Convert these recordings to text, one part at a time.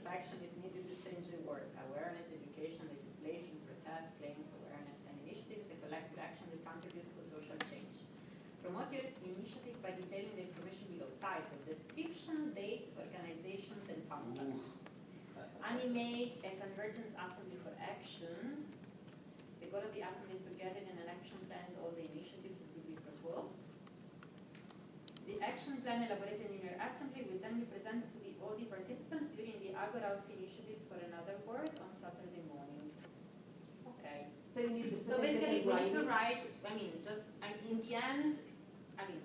action is needed to change the world. Awareness, education, legislation, protest, claims, awareness, and initiatives, a collective action that contributes to social change. Promote your initiative by detailing the information below: title, description, date, organizations, and contact. Animate a convergence assembly for action. The goal of the assembly is to gather in an action plan all the initiatives that will be proposed. The action plan elaborated in your assembly will then be presented to all the participants during the Agora of Initiatives for Another World on Saturday morning. Okay. So you need to So basically, we need to write, in the end,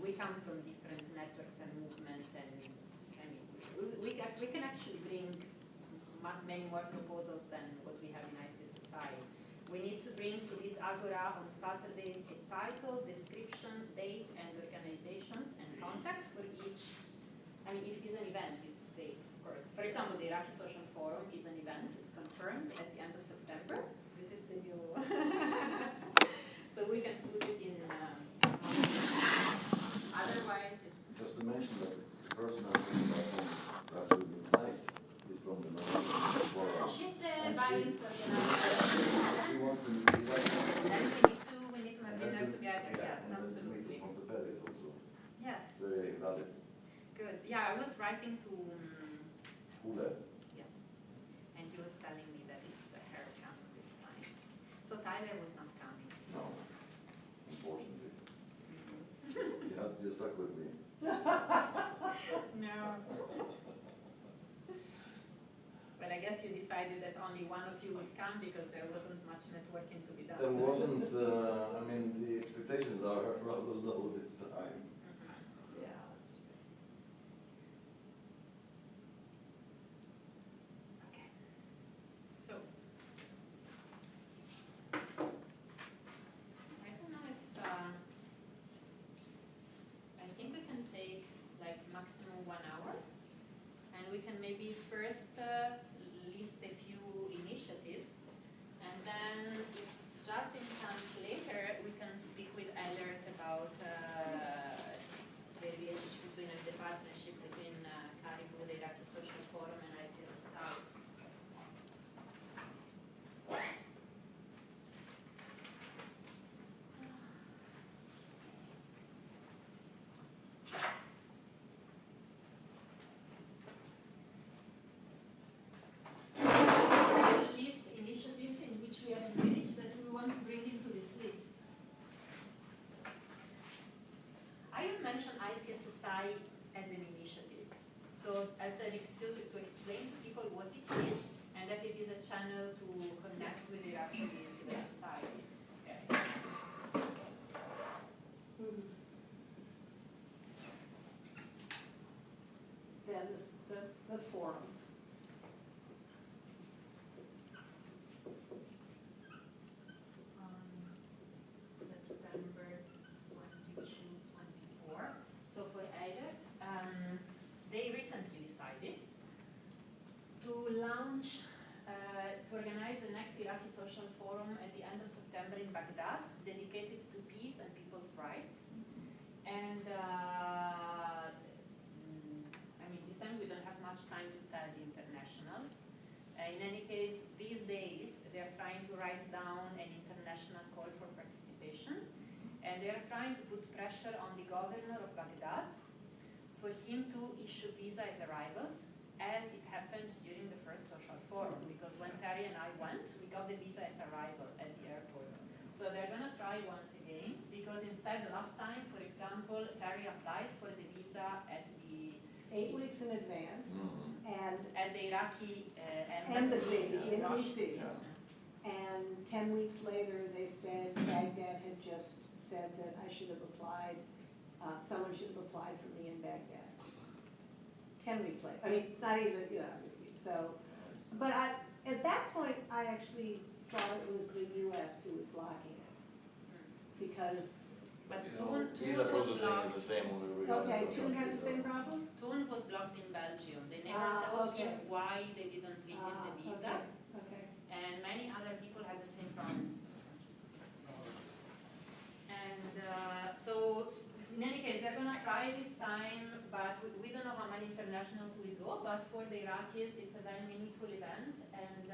we come from different networks and movements, and we can actually bring many more proposals than what we have in ICSSI. We need to bring to this Agora on Saturday a title, description, date, and organizations and contacts for each. If it is an event, it's date, of course. For example, the Iraqi Social Forum is an event. It's confirmed at the end of September. This is the new. So we can put it in. Otherwise, it's. Just to mention that the person I'm thinking about tonight is from the Militarization Forum. She's the vice organizer. She wants to be like. And we need to have dinner together. Yes, absolutely. From the Paris also. Yes. Very valid. Good. Yeah, I was writing to. Hula. Yes, and he was telling me that it's her coming this time. So Tyler was not coming. No, unfortunately. You're stuck with me. No. Well, I guess you decided that only one of you would come because there wasn't much networking to be done. There wasn't, the expectations are rather low this time. Yeah, that's true. Okay. So, I don't know if, I think we can take like maximum 1 hour, and we can maybe first list a few initiatives, and then if Jasim comes later, we can speak with Eilert about the relationship between the partnership between Caribou, the Iraqi Social Forum, and ICSSI. List initiatives in which we are engaged that we want to bring into this list. I would mention ICSSI as an initiative. So as an excuse to explain to people what it is, and that it is a channel to connect with the Iraqi civil society. Okay. Then the forum. September 22, 24. So for Eilert, they recently decided to launch, to organize the next Iraqi Social Forum at the end of September in Baghdad, dedicated to peace and people's rights. And this time we don't have much time to tell the internationals. In any case, these days they're trying to write down an international call for participation, and they're trying to put pressure on the governor of Baghdad for him to issue visa at arrivals, as it happened during the first social forum, because when Terry and I went, we got the visa at arrival at the airport. So they're going to try once again, because instead last time, for example, Terry applied for the visa at the 8 weeks in advance, and at the Iraqi embassy in DC. Yeah. And 10 weeks later, they said Baghdad had just said that I should have applied, someone should have applied for me in Baghdad. 10 weeks later. It's not even, so. But at that point, I actually thought it was the U.S. who was blocking it. Because. But Visa processing is the same on every other Okay, social Toon had the visa. same problem? Toon was blocked in Belgium. They never told him why they didn't give him the visa. Okay. And many other people had the same problems. And so, in any case, they're going to try this time, but we don't know how many internationals will go, but for the Iraqis, it's a very meaningful event. And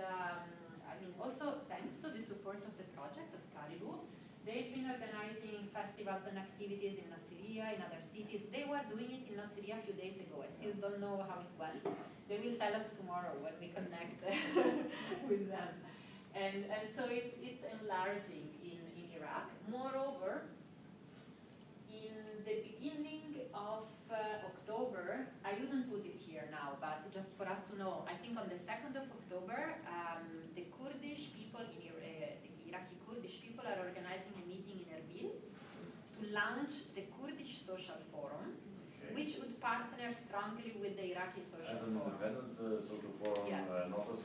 I mean, also thanks to the support of the project of Caribou, they've been organizing festivals and activities in Nasiriyah, in other cities. They were doing it in Nasiriyah a few days ago. I still don't know how it went. They will tell us tomorrow when we connect with them. And so it's enlarging in Iraq. Moreover, in the beginning of October, I wouldn't put it here now, but just for us to know, I think on the 2nd of October, the Kurdish people, the Iraqi Kurdish people are organizing a meeting in Erbil to launch the Kurdish Social Forum, which would partner strongly with the Iraqi Social As an Forum. independent social forum, Yes. Not a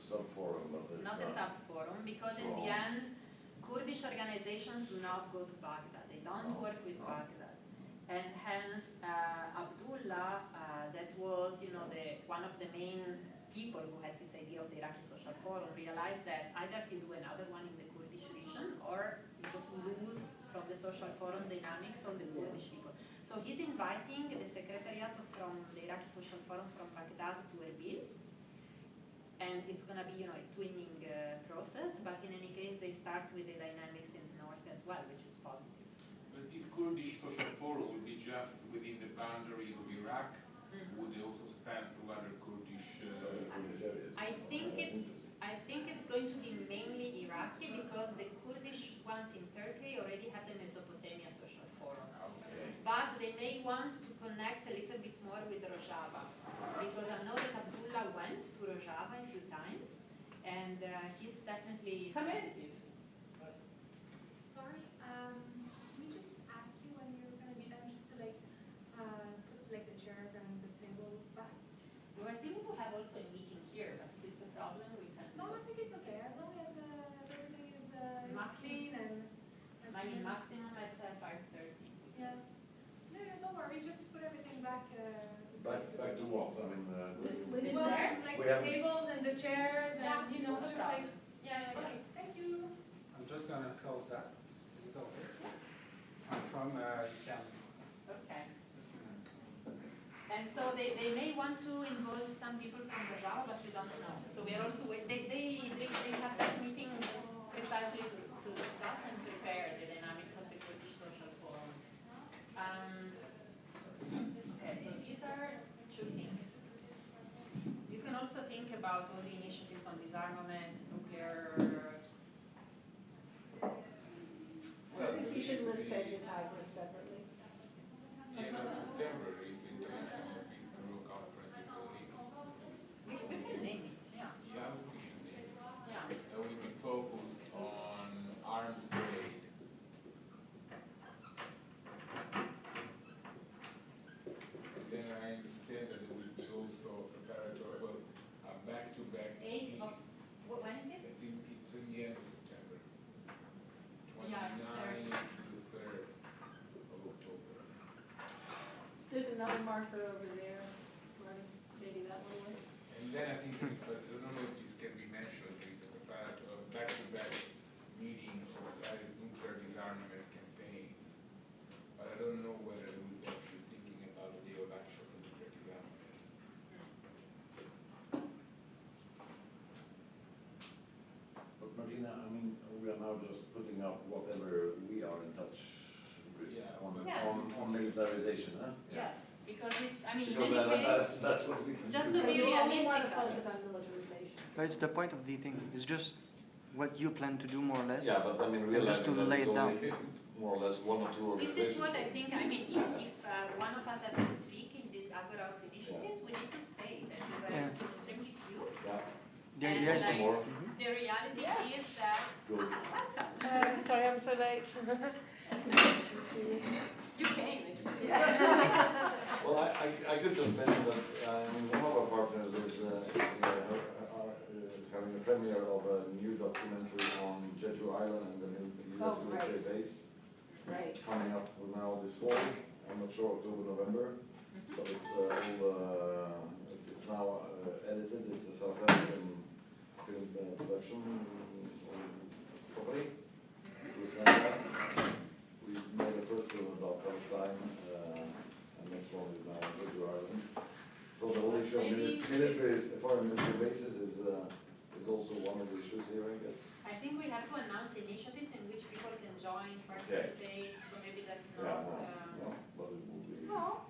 sub-forum, but it's Not a sub-forum, because in the end, Kurdish organizations do not go to Baghdad. They don't work with Baghdad. And hence, Abdullah, that was, one of the main people who had this idea of the Iraqi Social Forum, realized that either he'll do another one in the Kurdish region, or he just lose from the social forum dynamics of the Kurdish people. So he's inviting the secretariat from the Iraqi Social Forum from Baghdad to Erbil. And it's going to be, a twinning process, but in any case, they start with the dynamics in the north as well, which is positive. But this Kurdish Social Forum would be just within the boundaries of Iraq? Would they also span through other Kurdish areas. I think it's going to be mainly Iraqi, because the Kurdish ones in Turkey already have the Mesopotamia Social Forum. Okay. But they may want to connect a little bit more with Rojava, because I know that Abdullah went to Rojava a few times, and he's definitely sensitive. Sorry, can we just ask you when you're going to be done, just to put the chairs and the tables back? We were thinking to have also a meeting here, but if it's a problem, we can. No, I think it's okay, as long as everything is clean and. I mean, maximum at 5:30. Yes. No, don't worry, just put everything back. Back to what? I mean, The Well, chairs? like We the have- tables and the chairs Yeah, and, no just problem. like. Yeah. Okay, thank you. I'm just going to close that. Is it okay? I'm from, you can Okay. listen and close that. And so they may want to involve some people from Rojava, but we don't know. So we are also they have that meeting just precisely to discuss and prepare the dynamics of the Kurdish Social Forum. Okay, so these are two things. You can also think about all the initiatives on disarmament, nuclear. I think you should list Save the Tigris separately. The end of September is the International Peace Bureau Conference in Berlin. We can name it, yeah. Yeah, we should name it. Yeah. That will be focused on arms trade. And then I understand that there will be also preparatory, back-to-back. 8 of, when is it? I think it's in the end of September. Yeah, 29th to the 3rd of October. There's another marker over there, Marty. Maybe that one works. And then I think, but I don't know if this can be mentioned, there is a preparatory back-to-back meeting for various nuclear disarmament campaigns. But I don't know whether they will be actually thinking about the day of actual nuclear disarmament. but Martina, I mean, we are now just putting up whatever we are in touch with Yeah, Yes. on militarization, huh? Yes, because it's, I mean, in Because any case, that's what we can just do. to be You only want to realistic. focus on militarization. But it's the point of the thing. It's just what you plan to do more or less. Yeah, but I mean, Just to realizing that lay it's it down. only more or less one or two This organizations. is what I think, I mean, if one of us has to speak in this Agora of initiatives, we need to say that we were Yeah. extremely few. Yeah, The idea is And just more. The reality Yes. is that, good. Sorry, I'm so late. you came. Well, I could just mention that one of our partners is having a premiere of a new documentary on Jeju Island and the US Oh, right. military base Right. coming up now this fall. I'm not sure, October, November, but it's now edited. It's a South African film production company. We made the first film about Palestine. next one is now Virgin Ireland. So the whole issue of Maybe- foreign military bases is also one of the issues here, I guess. I think we have to announce initiatives in which people can join, participate, so maybe that's not, No, but it will be. No.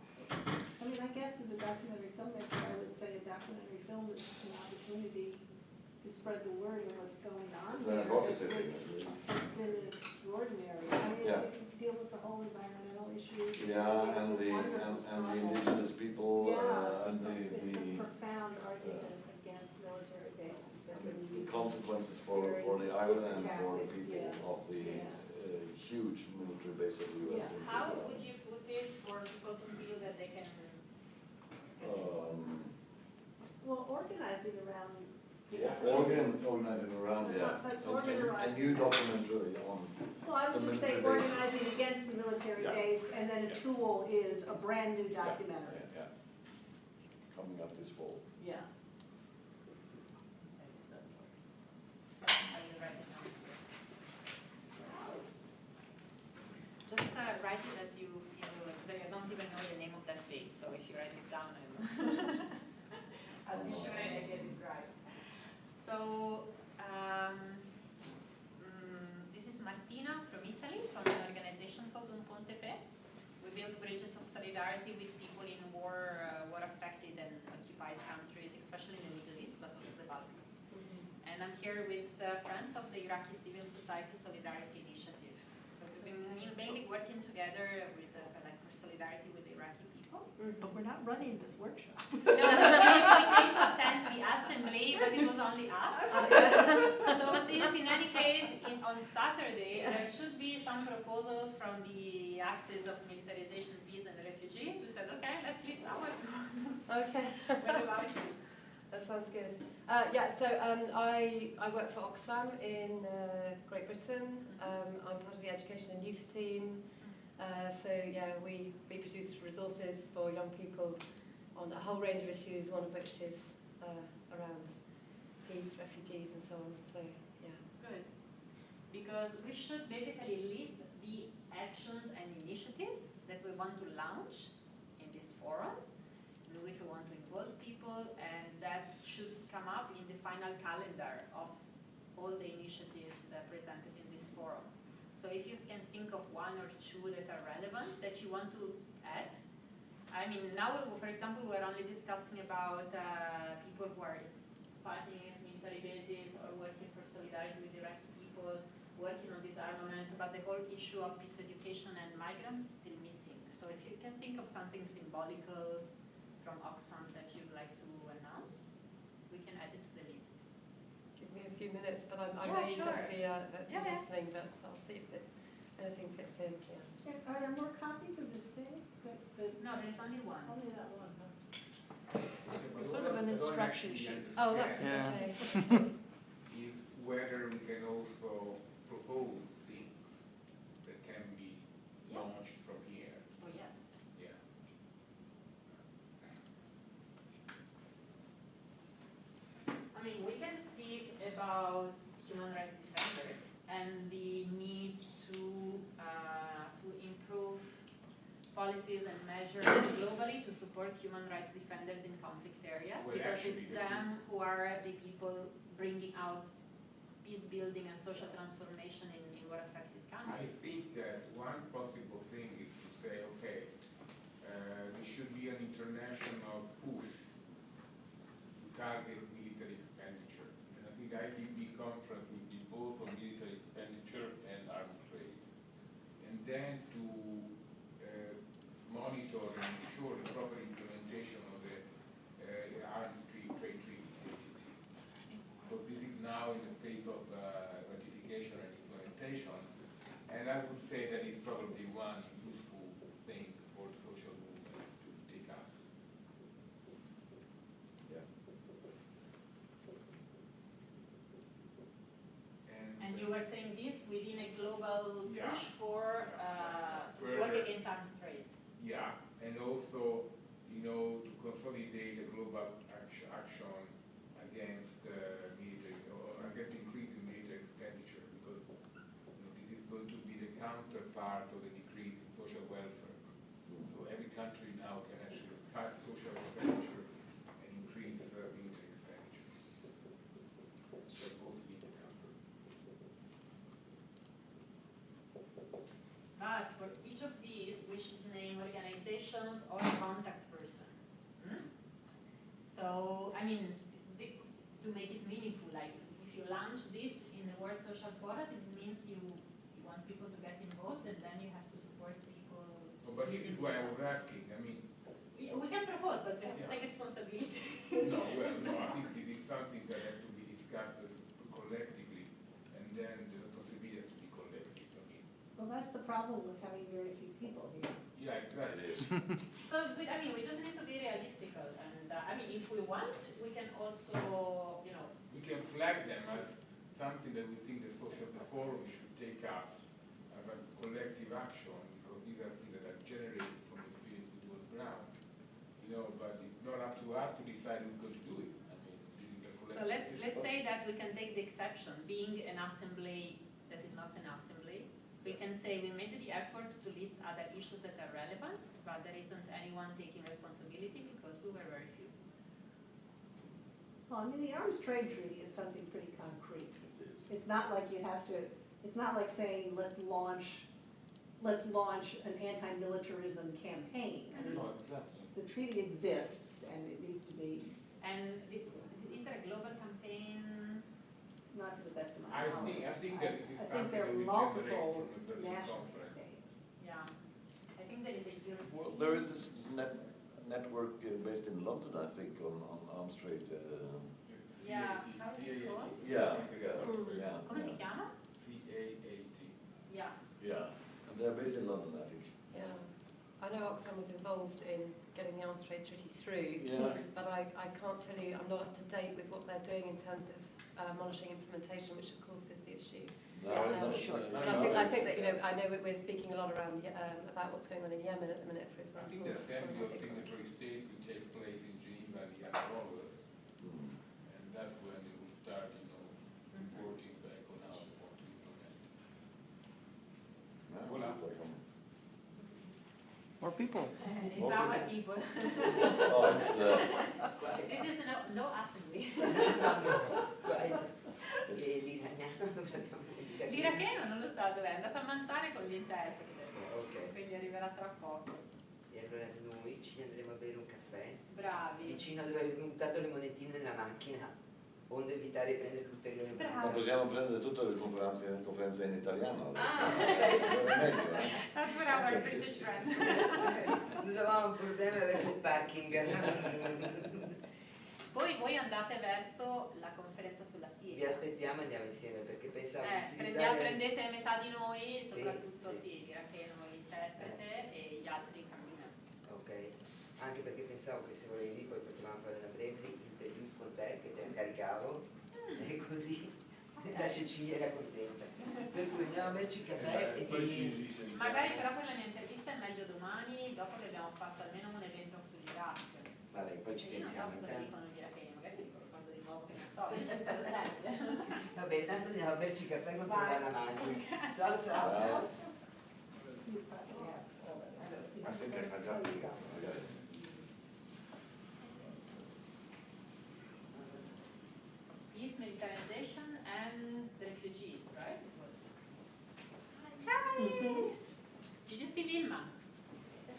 I mean, I guess as a documentary filmmaker, I would say a documentary film is an opportunity to spread the word of what's going on It's there. an advocacy thing, at least. It's been extraordinary. I mean, Yeah. it's, you deal with the whole environmental issues. Yeah, and It's a the wonderful struggle. indigenous people, Yeah, and it's a profound argument against military bases that the we use. consequences for the Very island and different for the tactics, people yeah. of the huge military base of the US. Yeah. in how Finland. would you put it for people to feel that they can? Well, organizing around. Organizing around, yeah. But A organizing. new documentary on, Well, I would The just say military base. organizing against the military Yeah. base, and then a Yeah. tool is a brand new documentary. yeah. Coming up this fall. Yeah. I will write it down. Just write it as you feel, because I don't even know the name of that base, so if you write it down, I'll be sure I get it right. So, this is Martina from Italy, from an organization called Un Ponte Pe. We build bridges of solidarity with people in war-affected and occupied countries, especially in the Middle East, but also the Balkans. And I'm here with friends of the Iraqi Civil Society Solidarity Initiative. So we've been mainly working together with like for solidarity with the Iraqi people. But we're not running this workshop. No, we came to attend the assembly, but it was only us. So since in any case, on Saturday, there should be some proposals from the axis of militarization, peace and refugees. We said, okay, let's list our proposals. Okay. What about you? That sounds good. I work for Oxfam in Great Britain. I'm part of the education and youth team. We produce resources for young people on a whole range of issues, one of which is around peace, refugees and so on. So, yeah. Good. Because we should basically list the actions and initiatives that we want to launch in this forum, in which we want to involve people, and that should come up in the final calendar of all the initiatives presented in this forum. So if you can think of one or two that are relevant that you want to add, I mean, now, for example, we're only discussing about people who are fighting against military bases or working for solidarity with Iraqi people, working on disarmament, but the whole issue of peace education and migrants is still missing. So if you can think of something symbolical from Oxfam that you'd like to announce, we can add it to the list. Give me a few minutes, but I Yeah, may sure. just be Yeah. listening, but I'll see if anything fits in. Yeah. Are there more copies of this thing? No, there's only one. Only that one, huh? But Sort what of an I don't instruction actually sheet. Oh, that's Yeah. okay. is whether we can also propose things that can be Yeah. launched from here. Oh, yes. Yeah. I mean, we can speak about human rights defenders and the need to improve policies and measures globally to support human rights defenders in conflict areas, Well, because actually, it's them who are the people bringing out peace building and social transformation in war-affected I countries. think that one possible thing is to say, okay, there should be an international push to target military expenditure. And I think the IDB conference will be both on military expenditure and arms trade. And then to monitor and ensure the proper implementation of the arms trade treaty. Because this is now in the phase of ratification and implementation. And I would say that is probably one useful thing for the social movements to take up. Yeah. And you were saying this within a global Yeah. push for work Further- against arms trade. Yeah, and also, to consolidate a global action against military, or against increasing military expenditure, because this is going to be the counterpart of the decrease in social welfare. So every country now how can actually cut social expenditure and increase military expenditure. They're both linked up. But for each of these, we should name organizations or contact person. Hmm? So, I mean, to make it meaningful, like if you launch this in the World Social Forum, it means you want people to get involved, and then you have to support people. No, but this is what I was asking. I mean, we can propose, but we have to take responsibility. no, well, no, I think this is something that has to be discussed collectively, and then the possibility has to be collective. I mean, Well, that's the problem with having very few people here. yeah, exactly. So, I mean, we just need to be realistical, and I mean, if we want, we can also, you know. We can flag them as something that we think the forum should take up as a collective action, because these are things that are generated from the experience we do on the ground. You know, but it's not up to us to decide who's going to do it. I mean, this is a collective. So let's say that we can take the exception, being an assembly that is not an assembly. We can say we made the effort to list other issues that are relevant, but there isn't anyone taking responsibility because we were very few. Well, I mean, the arms trade treaty is something pretty concrete. It is. It's not like you have to, it's not like saying, let's launch an anti-militarism campaign. I mean, No, exactly. the treaty exists and it needs to be, And is there a global campaign? not to the best of my I knowledge. think that this is I think something there that are we multiple generate from the Berlin national conference. campaigns. Yeah, I think there is a European. Well, there is this network based in London, I think, on arms trade. Yeah, how's it called? Yeah, Come si chiama? CAAT. Yeah. Yeah, and they're based in London, I think. Yeah. I know Oxfam was involved in getting the arms trade treaty through, Yeah. but I can't tell you, I'm not up to date with what they're doing in terms of monitoring implementation, which of course is the issue. No, Um, sure. But I think that, you know, I know we're speaking a lot around about what's going on in Yemen at the minute, for I example. think the That's one assembly of the big ones. signatory states will take place in Geneva the end of August, Mm. and that's when they will start, you know, reporting back on how they want to implement. Yeah, Voilà. More people. It's Okay. our people. Oh, it's, This is no assembly. L'iracheno non lo so dov'è, è andato a mangiare con l'interprete, Ok, quindi arriverà tra poco. e allora noi ci andremo a bere un caffè Bravi. vicino a dove abbiamo buttato le monetine nella macchina, onde evitare di prendere l'ulteriore Bravo. ma possiamo prendere tutte le conferenze in italiano. Ah, È meglio, eh? That's what our British friend. Noi avevamo un problema per il parking. Poi voi andate verso la conferenza sulla Vi Siria. aspettiamo e andiamo insieme perché pensavo di utilizzare... Prendete metà di noi, Sì, soprattutto sì. sì, l'iracheno, l'interprete e gli altri camminano. Ok, anche perché pensavo che se volevi poi potevamo fare una breve interview con te che te la caricavo e così la Cecilia era contenta. Per cui andiamo a berci il caffè e ti... Magari però per la mia intervista è meglio domani, dopo che abbiamo fatto almeno un evento sull'Iraq. Vabbè, poi ci Io non so pensiamo cosa intanto. dicono gli iracheni, magari dicono qualcosa di nuovo che non so, io ci sto sempre. Vabbè, intanto andiamo a berci il caffè con Vai. la macchina. Ciao ciao. Ciao. You probably have all of that. I think I got There you go. I got it. Peace, militarization and the refugees, right? It was. Hi! Did you see Vilma?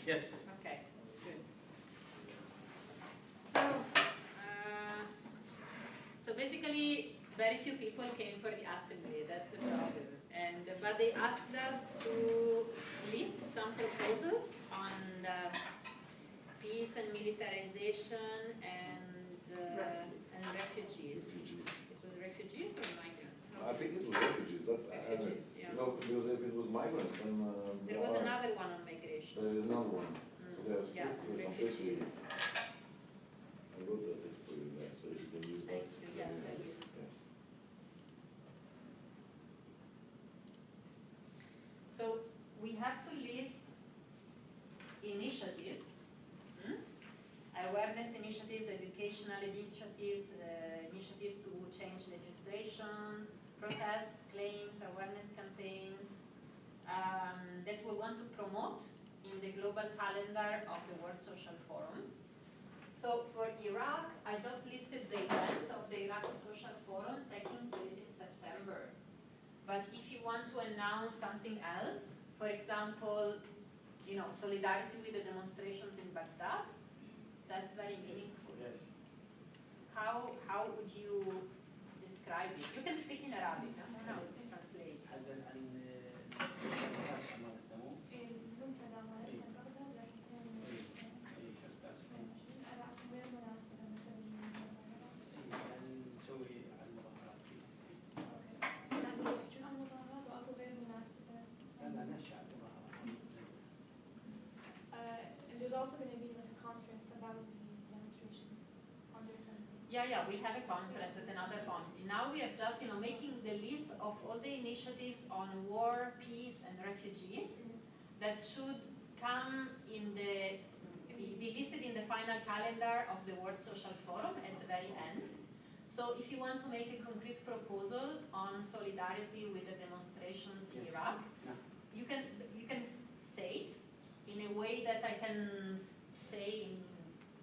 Yes. Okay, good. So basically, very few people came for the assembly. That's the problem. But they asked us to list some proposals on peace and militarization and refugees. It was refugees or migrants? No. I think it was refugees. That's, Refugees, yeah. You know, because if it was migrants, then There was another one on migration. There is another one. So there's Yes, completely. refugees. I wrote that text for you there, so you can use that. Thank you, yes, I will. Yeah. So we have to list initiatives, awareness initiatives, educational initiatives, initiatives to change legislation, protests, claims, awareness campaigns that we want to promote in the global calendar of the World Social Forum. So for Iraq, I just listed the event of the Iraqi Social Forum taking place in September. But if you want to announce something else, for example, solidarity with the demonstrations in Baghdad, that's very meaningful. Yes. How would you describe it? You can speak in Arabic, no, translate. هذا عن المنتدى مالتنا بغداد راح يكون غير مناسبة مثلا نسوي على المظاهرات يعني يحجون عن المظاهرات وأكو غير مناسبة. لا نشأ على المظاهرات. And there's also going to be like a conference about the demonstrations on this one. Yeah, we have a conference at another point. Now we are just, making the list of all the initiatives on war, peace, and refugees that should come be listed in the final calendar of the World Social Forum at the very end. So if you want to make a concrete proposal on solidarity with the demonstrations in Iraq, you can say it in a way that I can say in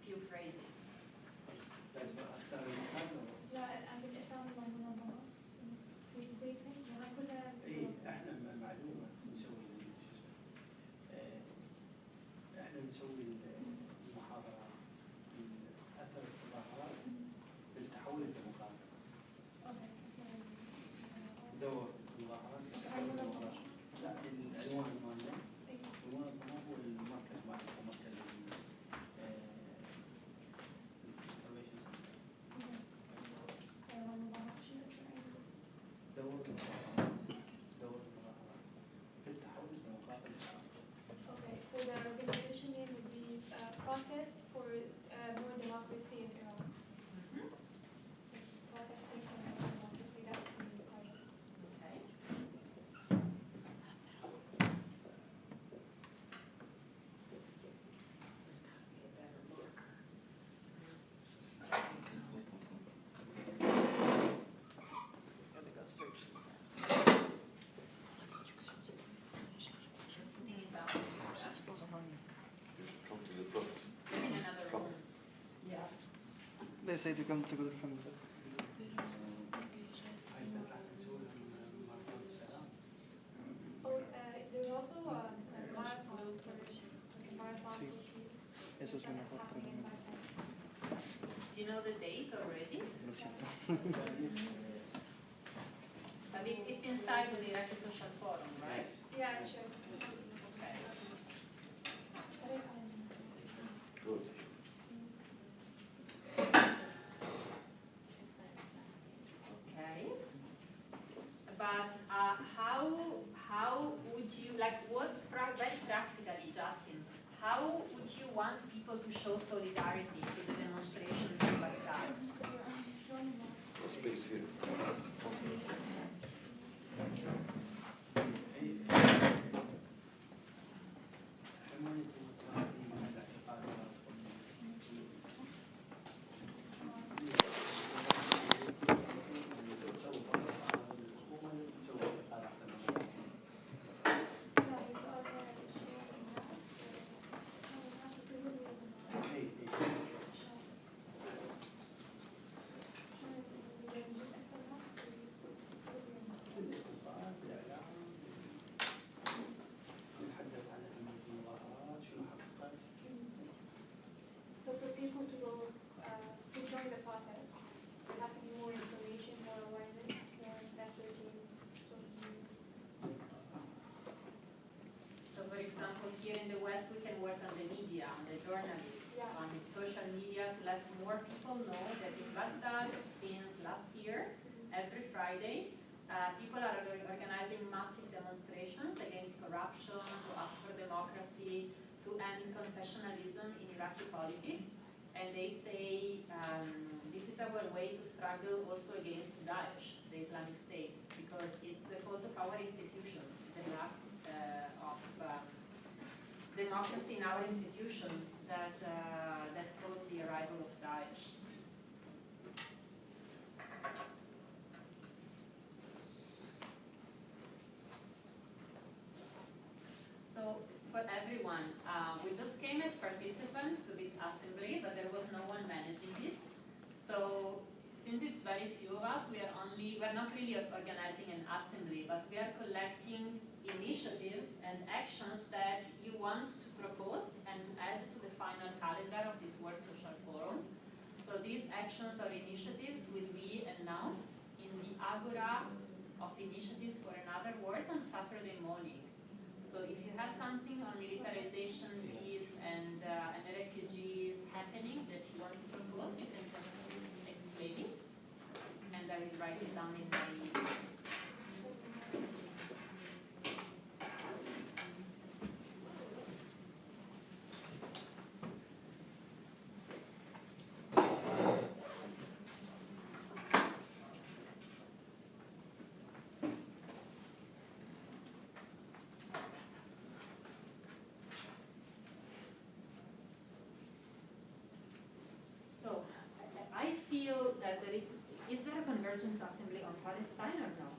few phrases. لازم أختار المكان لا بالاسم المنظمة في البيت يعني كلها. احنا معلومة نسوي احنا نسوي المحاضرة من أثر التظاهرات للتحول الديمقراطي. دور المظاهرات لا العنوان مالنا المنظمة هو المركز مالنا مركز دور المظاهرات في التحول الديمقراطي. Okay, so the organization name would be Protest for More Democracy in Iran. Protesting for more democracy, that's the title. Okay. Just putting it down. Just come to the front. In another room. Yeah. They say to come to go from the... Oh, there's also a marathon for marathon Sí. for peace. Eso es una foto. Happening in Baghdad. Do you know the date already? Lo siento. But it's inside the Iraqi Social Forum, right? Yeah, sure. Okay. Good. Okay. But how would you, very practically, Justin, how would you want people to show solidarity with the demonstrations in Baghdad? Space here. So for people to go to join the protest, there has to be more information, more awareness, more networking, social media. So for example, here in the West, we can work on the media, on the journalists, Yeah. on social media to let more people know that in Baghdad, since last year, every Friday, people are organizing massive demonstrations against corruption, to ask for democracy, to end confessionalism in Iraqi politics. And they say this is our way to struggle also against Daesh, the Islamic State, because it's the fault of our institutions, the lack of democracy in our institutions that caused the arrival of Daesh. So for everyone, So since it's very few of us, we're not really organizing an assembly, but we are collecting initiatives and actions that you want to propose and to add to the final calendar of this World Social Forum. So these actions or initiatives will be announced in the Agora of Initiatives for Another World on Saturday morning. So if you have something on militarization, peace, and refugees happening that you want to propose, you can just explain it, and I will write it down in my I feel that there is there a convergence assembly on Palestine or not?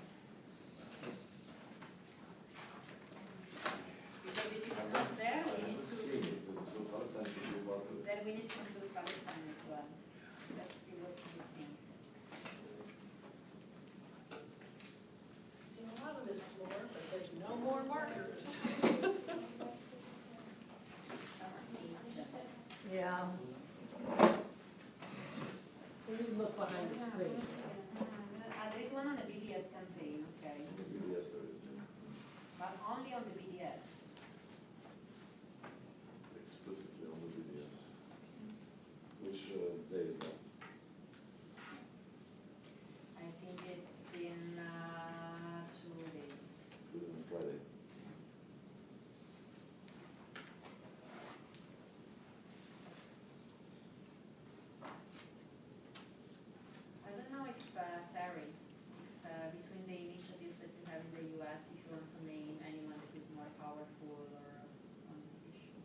Because if it's not there, we need to, then we need to include Palestine as well. Let's see what's missing. I've seen a lot of this floor, but there's no more markers. Someone needs them. Yeah. Please look behind the screen. There is one on the BDS campaign, okay, Yes, there is. but only on the BDS. Explicitly on the videos. Which day is that? I think it's in 2 days. Friday. I don't know if, Terry, if between the initiatives that you have in the US, if you want to name anyone that is more powerful or on this issue.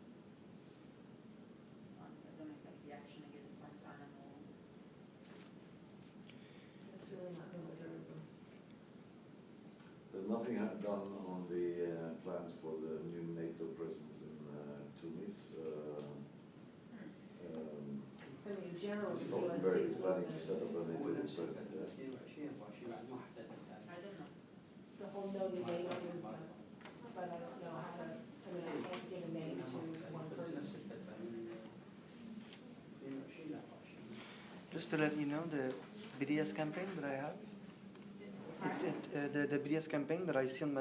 I don't know, like the action against Guantanamo. That's really not militarism. There's nothing done on the plans for the new NATO presence in Tunis. I mean, generally, Stoltenberg is USB's planning to willingness, set up a NATO presence there. I don't know. the whole noted NATO movement, but I don't know how to, I mean, I can't give a name to one person. Just to let you know, the BDS campaign that I have, the BDS campaign that I see on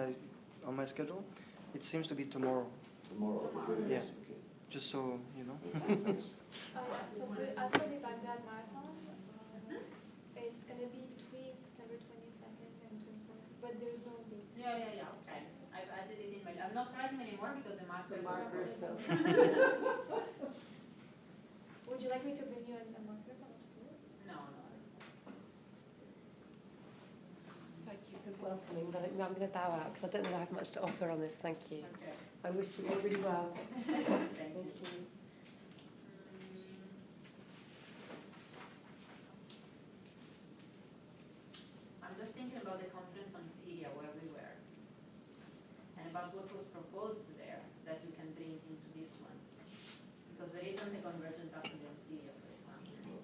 my schedule, it seems to be tomorrow. Tomorrow, the Yeah. videos, okay. Just so you know. So as for the Baghdad Marathon, it's going to be between September 22nd and 24th, but there's no date. Yeah, okay. I've added it in my, I'm not writing anymore because the marker. The markers, so. Would you like me to bring you a marker from upstairs? No. Thank you for welcoming, but I'm going to bow out because I don't think I have much to offer on this. Thank you. Okay. I wish you all really well. Thank you. I'm just thinking about the conference on Syria where we were, and about what was proposed there that we can bring into this one, because there isn't a convergence assembly on Syria, for example.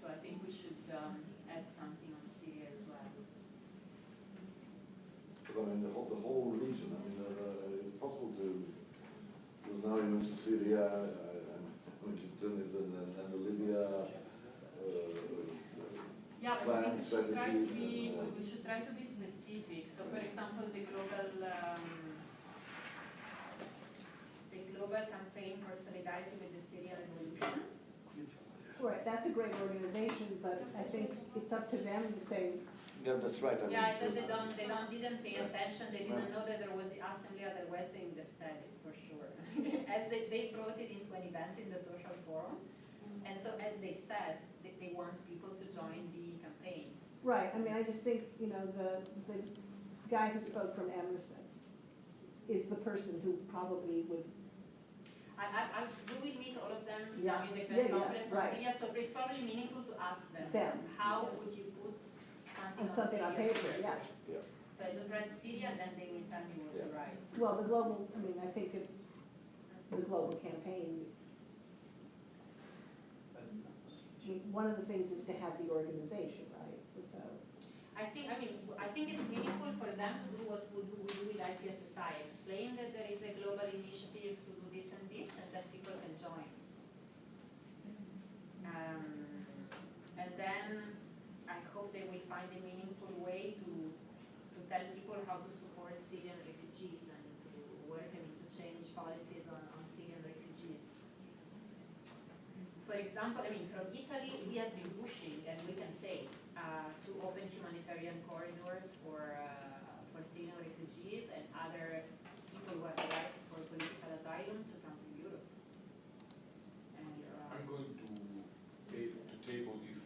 So I think we should add something on Syria as well. But I mean, the whole region, I mean, it's possible to, because now you mentioned Syria, and mentioned Tunis and Libya, Yeah, but plan we should try to strategies be, and, we should try to be specific. So, for example, the global campaign for solidarity with the Syrian revolution. Right, that's a great organization, but I think it's up to them to say, yeah, that's right. Yeah, I said they didn't pay attention. They didn't know that there was the assembly. Otherwise, they would have said it for sure. As they brought it into an event in the social forum, and so as they said, they want people to join the campaign. right, I mean, I just think, you know, the guy who spoke from Emerson is the person who probably would, We will meet all of them Yeah. in the Yeah, conference on right. Syria, so it's probably meaningful to ask them. Them. How would you put something on something on Syria? paper, yeah. So I just read Syria, and then they will tell me what to write. Well, the global, I mean, I think it's the global campaign. one of the things is to have the organization, right? So, I think it's meaningful for them to do what we do with ICSSI, explain that there is a global initiative to do this, and that people can join. And then I hope they will find a meaningful way to tell people how to support Syrian refugees and to work to change policies on Syrian refugees. For example, from Italy, we have been pushing, and we can say, to open humanitarian corridors for Syrian refugees and other people who have the right for political asylum to come to Europe. And I'm going to table this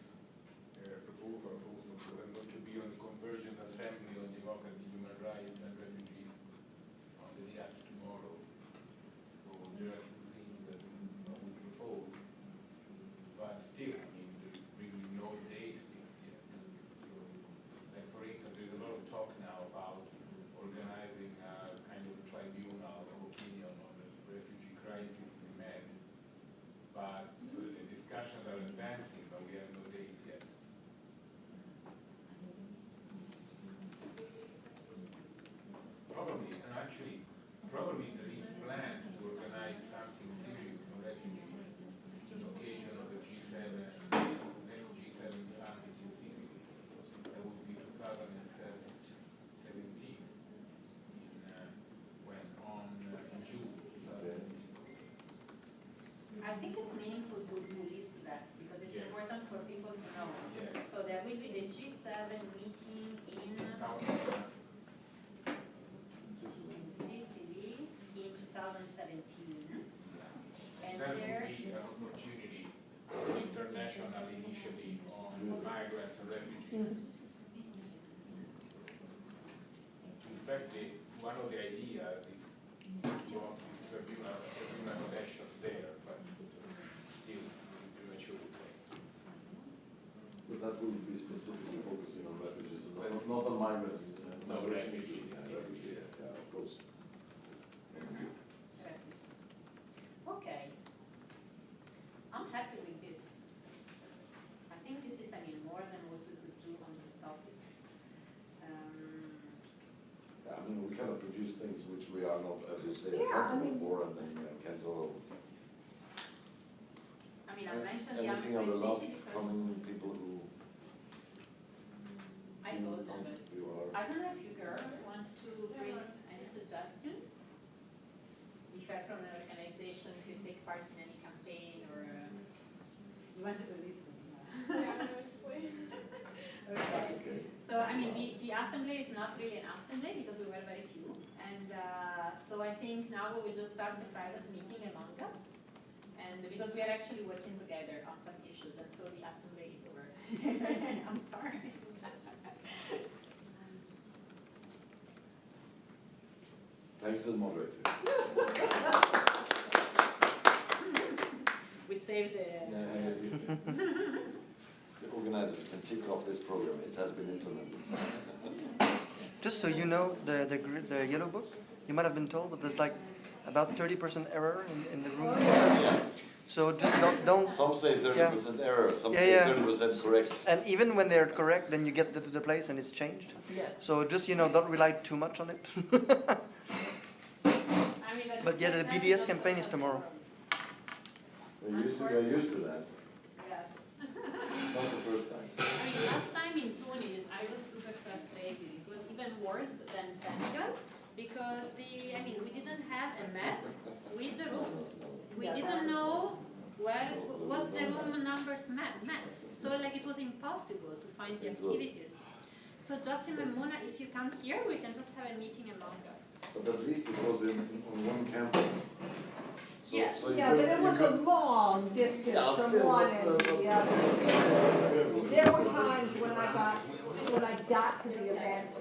proposal also, because I'm going to be on the Convergence Assembly on Democracy, Human Rights and Refugees on the day after tomorrow. So there are two things that I will propose, but still, there's really no date fixed yet. So, like for instance, there's a lot of talk now about organizing a kind of tribunal of opinion on the refugee crisis in Med. But so the discussions are advancing, but we have no dates yet. Probably there is plans to organize something serious on refugees to the occasion of the G7, next G7 summit in Sicily. That would be 2017, in June 2017. I think it's meaningful to list that because it's Yes. important for people to know. Yes. So there will be the G7 meeting in Sicily in 2017. And That there, would be an opportunity, international initiative on migrants and refugees. In fact, one of the ideas is to have this tribunal session there, but still premature to say. But that will be specifically focusing on refugees, and not on migrants. No, refugees. Refugees, yeah, of course. okay. I'm happy with this. I think this is, more than what we could do on this topic. Yeah, we cannot produce things which we are not, as you say, Yeah, accountable for, and then can sort of. I mentioned the Anything on the last uncertainty because coming people who. I told them, but You are. I don't know if you girls want to bring any suggestion. If you're from an organization, if you take part in any campaign, or you wanted to listen. Yeah, mostly. That's okay. So, the assembly is not really an assembly because we were very few. And so I think now we will just start the private meeting among us. And because we are actually working together on some issues, and so the assembly is over. I'm sorry. Thanks to the moderator. We saved the... The organizers can tick off this program. It has been implemented. Just so you know, the yellow book, you might have been told, but there's like about 30% error in the room. Yeah. So just don't. Some say 30% error, some Yeah, say yeah. 30% correct. And even when they're correct, then you get to the place and it's changed. yeah. So just, don't rely too much on it. But yeah, the BDS campaign is tomorrow. We're used to that. Yes. Not the first time. Last time in Tunis, I was super frustrated. It was even worse than Senegal because we didn't have a map with the rooms. We didn't know what the room numbers meant. So it was impossible to find the activities. So Justin and Mona, if you come here, we can just have a meeting among us. But at least it was on one campus. So, Yes. so you Yeah, could- but it you was a could- long distance Yeah, from still, one but, end to the other. There were times when I got to the event